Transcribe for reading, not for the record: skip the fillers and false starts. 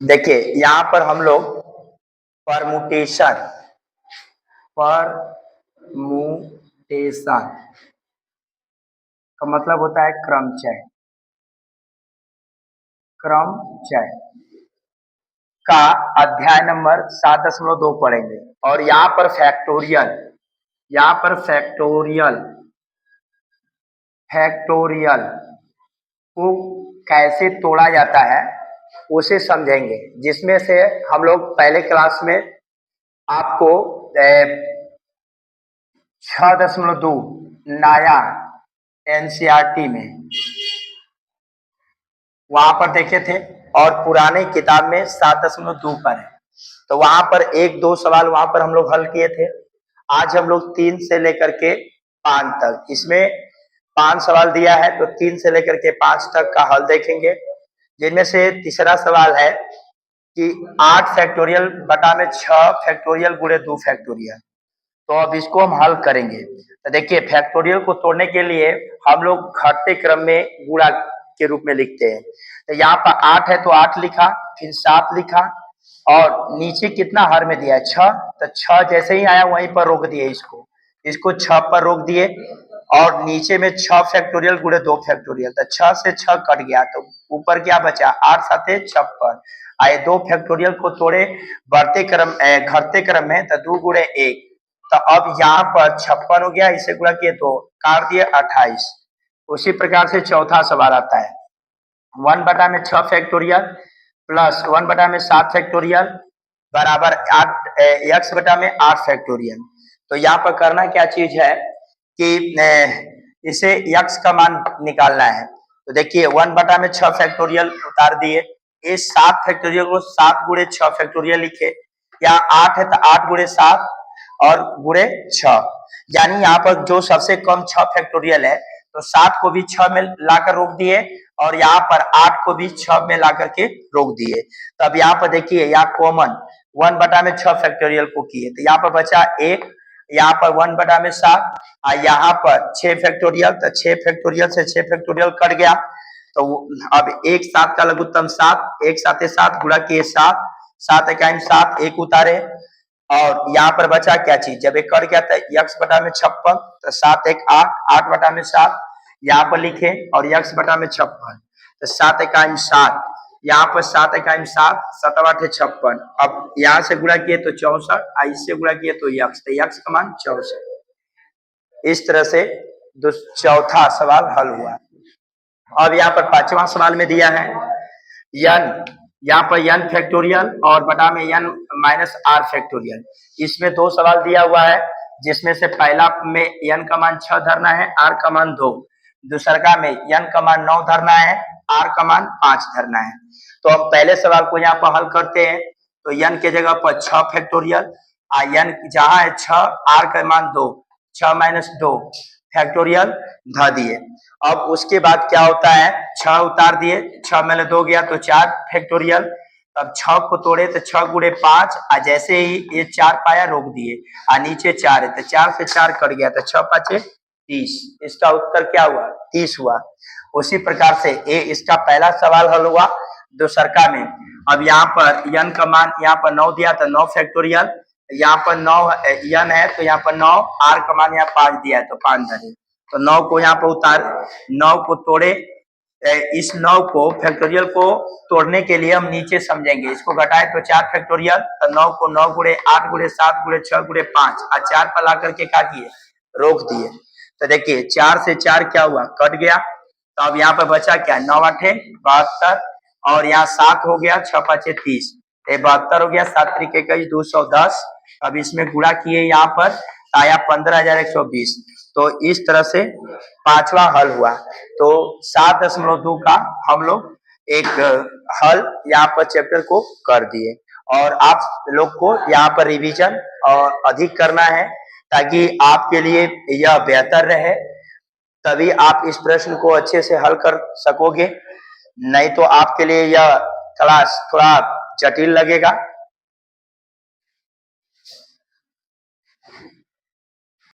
देखिए यहाँ पर हम लोग परमुटेशन परमुटेशन का मतलब होता है क्रमचय। क्रमचय का अध्याय नंबर 7.2 पढ़ेंगे और यहाँ पर फैक्टोरियल, यहाँ पर फैक्टोरियल फैक्टोरियल को कैसे तोड़ा जाता है उसे समझेंगे, जिसमें से हम लोग पहले क्लास में आपको 6.2 नया एनसीईआरटी में वहां पर देखे थे और पुराने किताब में 7.2 पर है। तो वहां पर 1-2 सवाल वहां पर हम लोग हल किए थे। आज हम लोग 3 से लेकर के 5 तक, इसमें 5 सवाल दिया है तो 3 से लेकर के 5 तक का हल देखेंगे, जिनमें से तीसरा सवाल है कि 8 फैक्टोरियल बटा में 6 फैक्टोरियल गुणे 2 फैक्टोरियल। तो अब इसको हम हल करेंगे। तो देखिए फैक्टोरियल को तोड़ने के लिए हम लोग घटते क्रम में गुणा के रूप में लिखते हैं। तो यहाँ पर 8 है तो 8 लिखा, फिर 7 लिखा और नीचे कितना हर में दिया है 6, तो 6 जैसे ही आया वहीं पर रोक दिए, इसको 6 पर रोक दिए और नीचे में 6 फैक्टोरियल गुणे 2 फैक्टोरियल, तो 6 से 6 कट गया तो ऊपर क्या बचा 8 7 56। आए 2 फैक्टोरियल को तोड़े बढ़ते क्रम घटते क्रम में तो 2 गुणे 1, तो अब यहाँ पर 56 हो गया, इसे गुणा किए तो काट दिए 28। उसी प्रकार से चौथा सवाल आता है 1 बटा में 6 फैक्टोरियल प्लस 1 बटा में 7 फैक्टोरियल बराबर 8 x बटा में 8 फैक्टोरियल। तो यहाँ पर करना क्या चीज है कि इसे x का मान निकालना है। तो देखिए 1 बटा में 6 फैक्टोरियल उतार दिए, इस 7 फैक्टोरियल को 7 गुणे 6 फैक्टोरियल लिखे, या 8 है तो 8 गुणे 7 और गुणे 6, यानी यहाँ पर जो सबसे कम 6 फैक्टोरियल है तो 7 को भी 6 में लाकर रोक दिए और यहाँ पर 8 को भी 6 में लाकर के रोक दिए। तो अब यहाँ पर देखिए यहाँ कॉमन 1 बटा में 6 फैक्टोरियल को किए तो यहाँ पर बचा 1, यहाँ पर 1 बटा में 7 और यहाँ पर 6 फैक्टोरियल, तो 6 फैक्टोरियल से 6 फैक्टोरियल कट गया। तो अब 1 7 का लघुत्तम 7, 1 7 7 गुणा किए 7, 7 इकाई 7 1 उतारे और यहाँ पर बचा क्या चीज, जब एक कट गया था x बटा में 56 तो 7 1 8, 8 बटा में 7 यहाँ पर लिखे और x बटा में 56 तो 7 इकाई 7, यहाँ पर 7 इकाई 7, 7 8 56। अब यहाँ से गुणा किए तो 64, इससे गुणा किए तो x का मान 64। इस तरह से चौथा सवाल हल हुआ। अब यहाँ पर 5वां सवाल में दिया है n, यहाँ पर n फैक्टोरियल और बटा में n माइनस r फैक्टोरियल। इसमें 2 सवाल दिया हुआ है, जिसमें से पहला में n का मान 6 धरना है, r का मान 2, दूसरा में n का मान 9 धरना है, r का मान 5 धरना है। तो हम पहले सवाल को यहाँ पर हल करते हैं। तो n के जगह पर 6 फैक्टोरियल, n जहाँ है 6, r का मान 2, 6 माइनस 2 फैक्टोरियल धा दिए। अब उसके बाद क्या होता है 6 उतार दिए, 6 में 2 गया तो 4 फैक्टोरियल। अब 6 को तोड़े तो 6 गुणे 5 और जैसे ही ये 4 पाया रोक दिए और नीचे 4 है तो 4 से 4 कट गया तो 6 5 30। इसका उत्तर क्या हुआ 30 हुआ। उसी प्रकार से ये इसका पहला सवाल हल हुआ। दूसरा में अब यहाँ पर n का मान यहाँ पर 9 दिया तो 9 फैक्टोरियल, यहाँ पर 9 n है तो यहाँ पर 9, r का मान यहाँ 5 दिया है तो 5 धरे, तो 9 को यहाँ पर उतार, 9 को तोड़े, इस 9 को फैक्टोरियल को तोड़ने के लिए हम नीचे समझेंगे, इसको घटाए तो 4 फैक्टोरियल, तो 9 को 9 गुणे 8 गुणे 7 गुणे 6 गुणे 5 और 4 पर ला करके क्या किए रोक दिए। तो देखिए 4 से 4 क्या हुआ कट गया। तो अब यहाँ पर बचा क्या 9 8 72 और यहाँ 7 हो गया 6 5 30, 72 हो गया, 7 3 21 210। अब इसमें गुणा किए यहाँ पर आया 15,120। तो इस तरह से 5वां हल हुआ। तो 7.2 का हम लोग एक हल यहाँ पर चैप्टर को कर दिए और आप लोग को यहाँ पर रिवीजन और अधिक करना है ताकि आपके लिए यह बेहतर रहे, तभी आप इस प्रश्न को अच्छे से हल कर सकोगे, नहीं तो आपके लिए यह क्लास थोड़ा जटिल लगेगा।